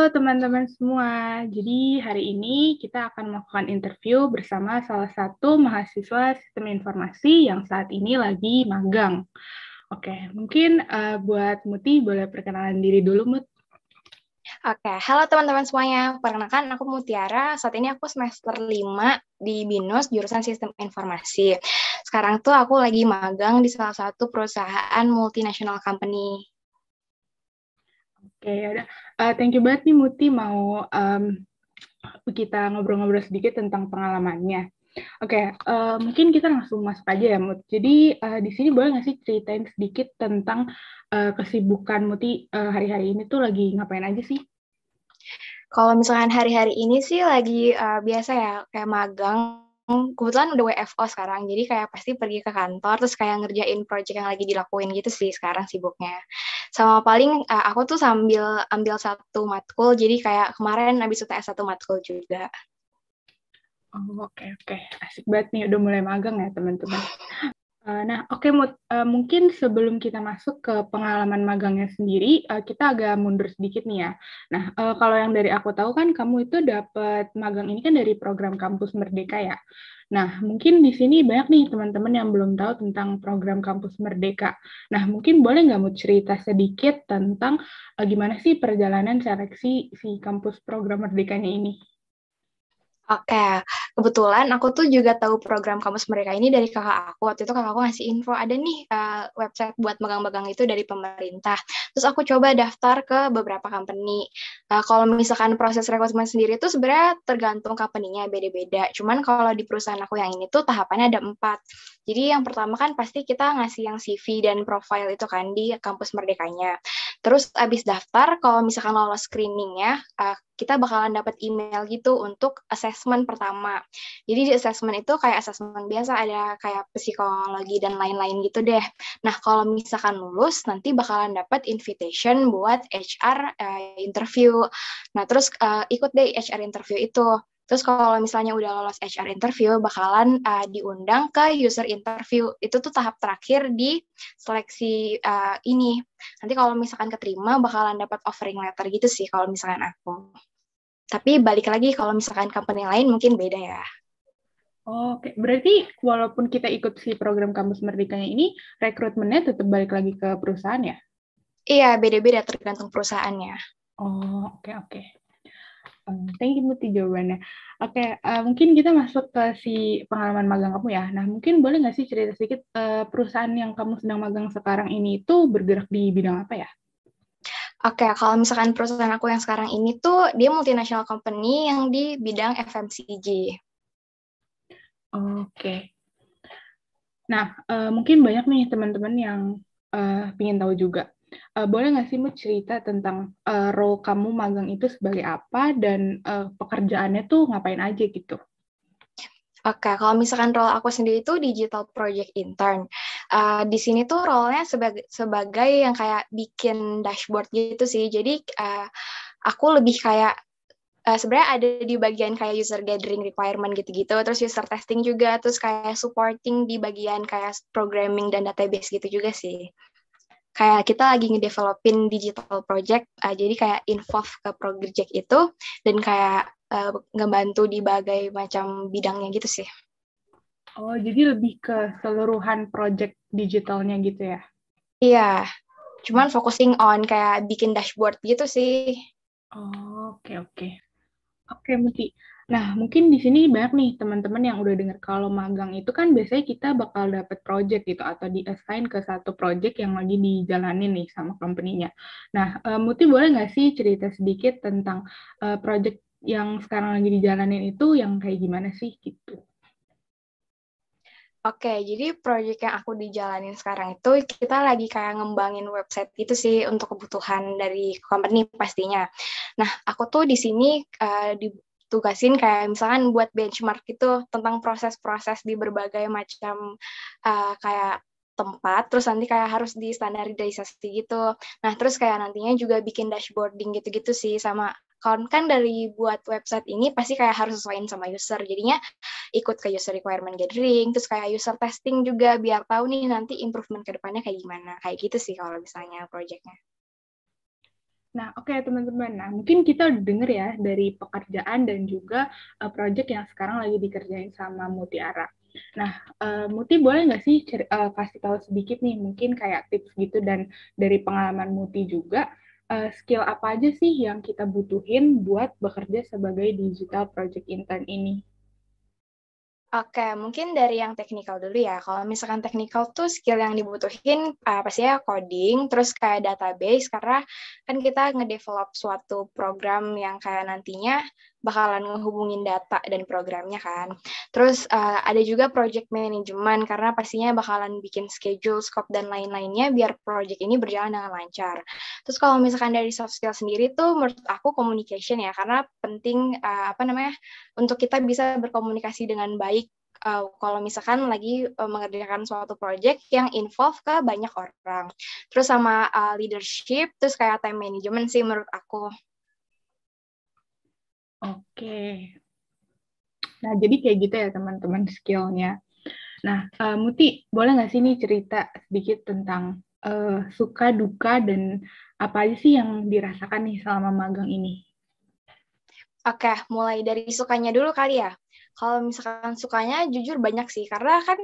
teman-teman semua. Jadi hari ini kita akan melakukan interview bersama salah satu mahasiswa sistem informasi yang saat ini lagi magang. Oke, mungkin buat Muti boleh perkenalan diri dulu, Mut. Oke, halo teman-teman semuanya. Perkenalkan, aku Mutiara. Saat ini aku semester 5 di BINUS, jurusan Sistem Informasi. Sekarang tuh aku lagi magang di salah satu perusahaan multinational company. Oke, ya udah. Thank you banget nih Muti mau kita ngobrol-ngobrol sedikit tentang pengalamannya. Oke, mungkin kita langsung masuk aja ya, Mut. Jadi di sini boleh nggak sih ceritain sedikit tentang kesibukan Muti hari-hari ini tuh lagi ngapain aja sih? Kalau misalkan hari-hari ini sih lagi biasa ya, kayak magang. Kebetulan udah WFO sekarang, jadi kayak pasti pergi ke kantor, terus kayak ngerjain project yang lagi dilakuin gitu sih sekarang sibuknya. Sama paling aku tuh sambil ambil satu matkul, jadi kayak kemarin habis UTS satu matkul juga. Oh, oke. Asik banget nih, udah mulai magang ya, teman-teman. Nah, oke, Mut. Mungkin sebelum kita masuk ke pengalaman magangnya sendiri, kita agak mundur sedikit nih ya. Nah, kalau yang dari aku tahu kan, kamu itu dapat magang ini kan dari program Kampus Merdeka ya. Nah, mungkin di sini banyak nih teman-teman yang belum tahu tentang program Kampus Merdeka. Nah, mungkin boleh nggak mau cerita sedikit tentang gimana sih perjalanan seleksi si kampus program Merdekanya ini? Oke, kebetulan aku tuh juga tahu program kampus mereka ini dari kakak aku. Waktu itu kakak aku ngasih info, ada nih website buat magang-magang itu dari pemerintah. Terus aku coba daftar ke beberapa company. Kalau misalkan proses rekrutmen sendiri tuh sebenarnya tergantung company-nya beda-beda. Cuman kalau di perusahaan aku yang ini tuh tahapannya ada 4. Jadi yang pertama kan pasti kita ngasih yang CV dan profile itu kan di kampus merdekanya. Terus abis daftar, kalau misalkan lolos screening-nya, kita bakalan dapat email gitu untuk assessment pertama. Jadi di assessment itu kayak assessment biasa, ada kayak psikologi dan lain-lain gitu deh. Nah, kalau misalkan lulus, nanti bakalan dapat invitation buat HR interview. Nah, terus ikut deh HR interview itu. Terus kalau misalnya udah lolos HR interview, bakalan diundang ke user interview. Itu tuh tahap terakhir di seleksi ini. Nanti kalau misalkan keterima, bakalan dapat offering letter gitu sih kalau misalkan aku. Tapi balik lagi kalau misalkan company lain mungkin beda ya. Oke, berarti walaupun kita ikut si program Kampus Merdekanya ini, rekrutmennya tetap balik lagi ke perusahaan ya? Iya, beda-beda tergantung perusahaannya. Oh, oke. Thank you, Muti, jawabannya. Oke, mungkin kita masuk ke si pengalaman magang kamu ya. Nah, mungkin boleh nggak sih cerita sedikit perusahaan yang kamu sedang magang sekarang ini itu bergerak di bidang apa ya? Oke, kalau misalkan perusahaan aku yang sekarang ini tuh dia multinational company yang di bidang FMCG. Oke. Nah, mungkin banyak nih teman-teman yang ingin tahu juga. Boleh nggak sih Mu cerita tentang role kamu magang itu sebagai apa dan pekerjaannya tuh ngapain aja gitu? Oke, kalau misalkan role aku sendiri itu digital project intern. Di sini tuh role-nya sebagai yang kayak bikin dashboard gitu sih. Jadi aku lebih kayak sebenarnya ada di bagian kayak user gathering requirement gitu-gitu, terus user testing juga, terus kayak supporting di bagian kayak programming dan database gitu juga sih. Kayak kita lagi ngedevelopin digital project, jadi kayak involve ke project itu, dan kayak ngebantu di berbagai macam bidangnya gitu sih. Oh, jadi lebih ke seluruhan project digitalnya gitu ya? Iya, cuman focusing on kayak bikin dashboard gitu sih. Oh, oke. Oke, Muti. Nah, mungkin di sini banyak nih teman-teman yang udah dengar kalau magang itu kan biasanya kita bakal dapet project gitu atau di-assign ke satu project yang lagi dijalanin nih sama company-nya. Nah, Muti boleh nggak sih cerita sedikit tentang project yang sekarang lagi dijalanin itu yang kayak gimana sih gitu? Oke, jadi proyek yang aku dijalanin sekarang itu kita lagi kayak ngembangin website gitu sih untuk kebutuhan dari company pastinya. Nah, aku tuh di sini ditugasin kayak misalkan buat benchmark gitu tentang proses-proses di berbagai macam kayak tempat, terus nanti kayak harus di standarisasi gitu. Nah, terus kayak nantinya juga bikin dashboarding gitu-gitu sih sama kan dari buat website ini pasti kayak harus sesuaiin sama user. Jadinya ikut ke user requirement gathering, terus kayak user testing juga biar tahu nih nanti improvement ke depannya kayak gimana. Kayak gitu sih kalau misalnya projectnya. Nah, oke teman-teman. Nah, mungkin kita udah denger ya dari pekerjaan dan juga project yang sekarang lagi dikerjain sama Mutiara. Nah, Muti boleh nggak sih kasih tahu sedikit nih, mungkin kayak tips gitu dan dari pengalaman Muti juga, skill apa aja sih yang kita butuhin buat bekerja sebagai digital project intern ini? Oke, mungkin dari yang teknikal dulu ya. Kalau misalkan teknikal tuh skill yang dibutuhin pastinya coding, terus kayak database, karena kan kita ngedevelop suatu program yang kayak nantinya bakalan ngehubungin data dan programnya kan. Terus ada juga project management, karena pastinya bakalan bikin schedule, scope, dan lain-lainnya biar project ini berjalan dengan lancar. Terus kalau misalkan dari soft skill sendiri tuh menurut aku communication ya, karena penting untuk kita bisa berkomunikasi dengan baik kalau misalkan lagi mengerjakan suatu project yang involve ke banyak orang. Terus sama leadership, terus kayak time management sih menurut aku. Oke. Nah, jadi kayak gitu ya teman-teman skillnya. Nah, Muti, boleh nggak sih nih cerita sedikit tentang suka duka dan apa aja sih yang dirasakan nih selama magang ini? Oke, mulai dari sukanya dulu kali ya. Kalau misalkan sukanya jujur banyak sih, karena kan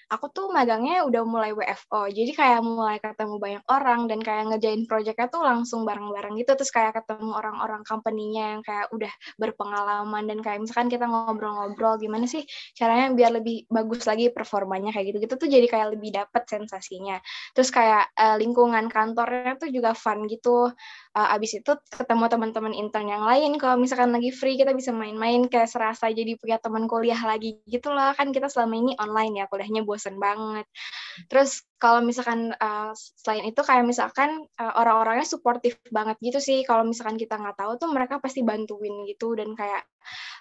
aku tuh magangnya udah mulai WFO, jadi kayak mulai ketemu banyak orang dan kayak ngerjain projectnya tuh langsung bareng-bareng gitu, terus kayak ketemu orang-orang company-nya yang kayak udah berpengalaman dan kayak misalkan kita ngobrol-ngobrol gimana sih caranya biar lebih bagus lagi performanya kayak gitu-gitu tuh jadi kayak lebih dapet sensasinya. Terus kayak lingkungan kantornya tuh juga fun gitu. Abis itu ketemu teman-teman intern yang lain, kalau misalkan lagi free kita bisa main-main kayak serasa jadi punya teman kuliah lagi gitu lah, kan kita selama ini online ya kuliahnya bosen banget. Terus kalau misalkan selain itu kayak misalkan orang-orangnya suportif banget gitu sih, kalau misalkan kita nggak tahu tuh mereka pasti bantuin gitu dan kayak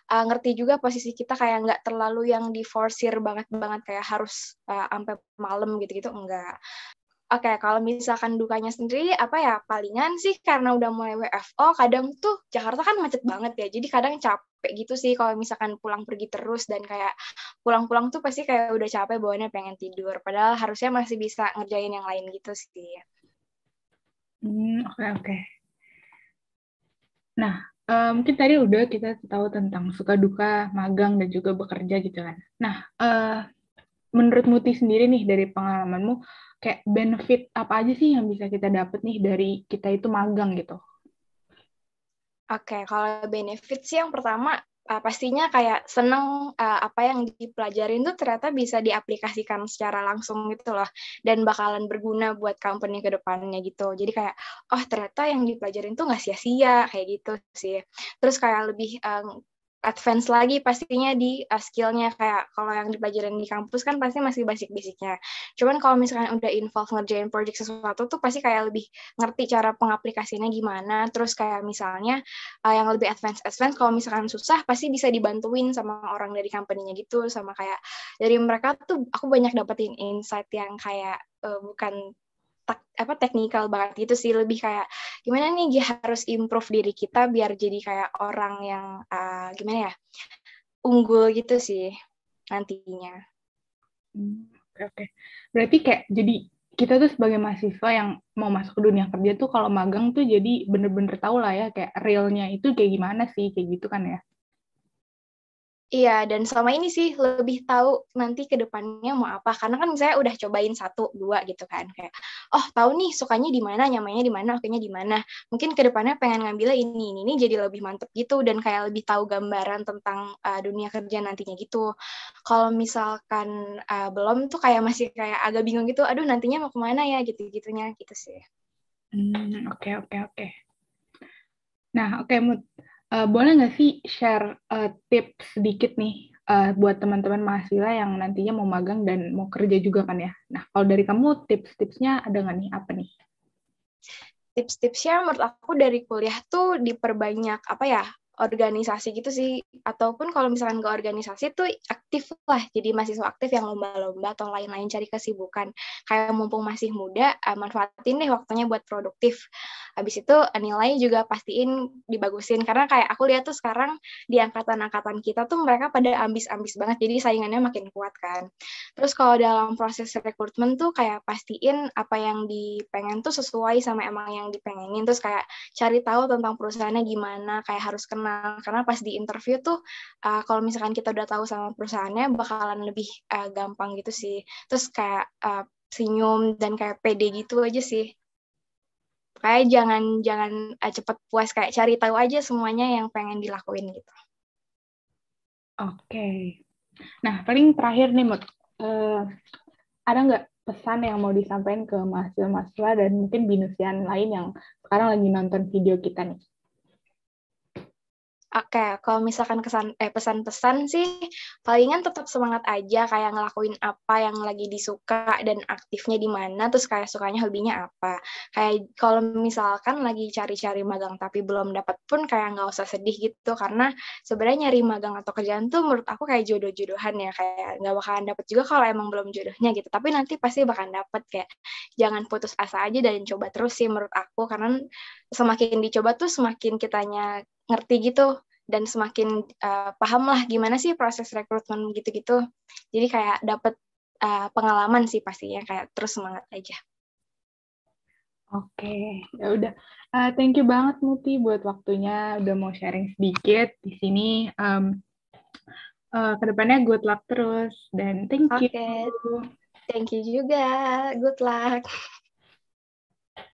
ngerti juga posisi kita kayak nggak terlalu yang diforsir banget-banget kayak harus sampai malam gitu-gitu, enggak. Oke, kalau misalkan dukanya sendiri, apa ya, palingan sih karena udah mulai WFO, kadang tuh Jakarta kan macet banget ya, jadi kadang capek gitu sih kalau misalkan pulang pergi terus, dan kayak pulang-pulang tuh pasti kayak udah capek, bawaannya pengen tidur, padahal harusnya masih bisa ngerjain yang lain gitu sih. Oke, oke. Nah, mungkin tadi udah kita tahu tentang suka duka magang dan juga bekerja gitu kan. Nah, menurut Muti sendiri nih dari pengalamanmu, kayak benefit apa aja sih yang bisa kita dapat nih dari kita itu magang gitu? Oke, kalau benefit sih yang pertama pastinya kayak seneng apa yang dipelajarin tuh ternyata bisa diaplikasikan secara langsung gitu loh, dan bakalan berguna buat company ke depannya gitu. Jadi kayak, oh ternyata yang dipelajarin tuh nggak sia-sia kayak gitu sih. Terus kayak lebih advance lagi pastinya di skill-nya, kayak kalau yang dipelajarin di kampus kan pasti masih basic-basicnya. Cuman kalau misalkan udah involve ngerjain project sesuatu tuh pasti kayak lebih ngerti cara pengaplikasinya gimana, terus kayak misalnya yang lebih advance kalau misalkan susah pasti bisa dibantuin sama orang dari company-nya gitu, sama kayak dari mereka tuh aku banyak dapetin insight yang kayak bukan teknikal banget gitu sih, lebih kayak gimana nih harus improve diri kita biar jadi kayak orang yang gimana ya, unggul gitu sih nantinya. Oke, oke. Berarti kayak jadi kita tuh sebagai mahasiswa yang mau masuk ke dunia kerja tuh kalau magang tuh jadi bener-bener tahu lah ya kayak realnya itu kayak gimana sih kayak gitu kan ya. Iya, dan selama ini sih lebih tahu nanti ke depannya mau apa. Karena kan misalnya udah cobain 1, 2 gitu kan. Kayak, oh tahu nih sukanya di mana, nyamannya di mana, oke-nya di mana. Mungkin ke depannya pengen ngambilnya ini jadi lebih mantep gitu. Dan kayak lebih tahu gambaran tentang dunia kerja nantinya gitu. Kalau misalkan belum tuh kayak masih kayak agak bingung gitu. Aduh nantinya mau kemana ya gitu-gitunya gitu sih. Oke, oke, oke. Nah, oke, Mut. Boleh nggak sih share tips sedikit nih buat teman-teman mahasiswa yang nantinya mau magang dan mau kerja juga kan ya. Nah, kalau dari kamu tips-tipsnya ada nggak nih? Apa nih? Tips-tipsnya menurut aku dari kuliah tuh diperbanyak apa ya, organisasi gitu sih, ataupun kalau misalkan ke organisasi tuh aktif lah, jadi mahasiswa aktif yang lomba-lomba atau lain-lain cari kesibukan. Kayak mumpung masih muda, manfaatin deh waktunya buat produktif. Habis itu nilai juga pastiin dibagusin, karena kayak aku lihat tuh sekarang di angkatan-angkatan kita tuh mereka pada ambis-ambis banget, jadi saingannya makin kuat kan. Terus kalau dalam proses rekrutmen tuh kayak pastiin apa yang dipengen tuh sesuai sama emang yang dipengenin, terus kayak cari tahu tentang perusahaannya gimana, kayak harus kenal, karena pas di interview tuh kalau misalkan kita udah tahu sama perusahaannya bakalan lebih gampang gitu sih. Terus kayak senyum dan kayak pede gitu aja sih. Kayak jangan jangan cepet puas, kayak cari tahu aja semuanya yang pengen dilakuin gitu. Oke. Nah, paling terakhir nih, Mut. Ada nggak pesan yang mau disampaikan ke mahasiswa-mahasiswa dan mungkin binusian lain yang sekarang lagi nonton video kita nih? Oke, kalau misalkan pesan-pesan sih, palingan tetap semangat aja, kayak ngelakuin apa yang lagi disuka dan aktifnya di mana, terus kayak sukanya hobinya apa. Kayak kalau misalkan lagi cari-cari magang tapi belum dapat pun kayak nggak usah sedih gitu, karena sebenarnya nyari magang atau kerjaan tuh menurut aku kayak jodoh-jodohan ya, kayak nggak bakalan dapet juga kalau emang belum jodohnya gitu. Tapi nanti pasti bakalan dapet, kayak jangan putus asa aja dan coba terus sih menurut aku, karena semakin dicoba tuh semakin kitanya ngerti gitu dan semakin paham lah gimana sih proses rekrutmen gitu-gitu. Jadi kayak dapet pengalaman sih pastinya, kayak terus semangat aja. Oke, ya udah. Thank you banget Muti buat waktunya, udah mau sharing sedikit di sini. Kedepannya good luck terus dan thank you. Oke, thank you juga. Good luck.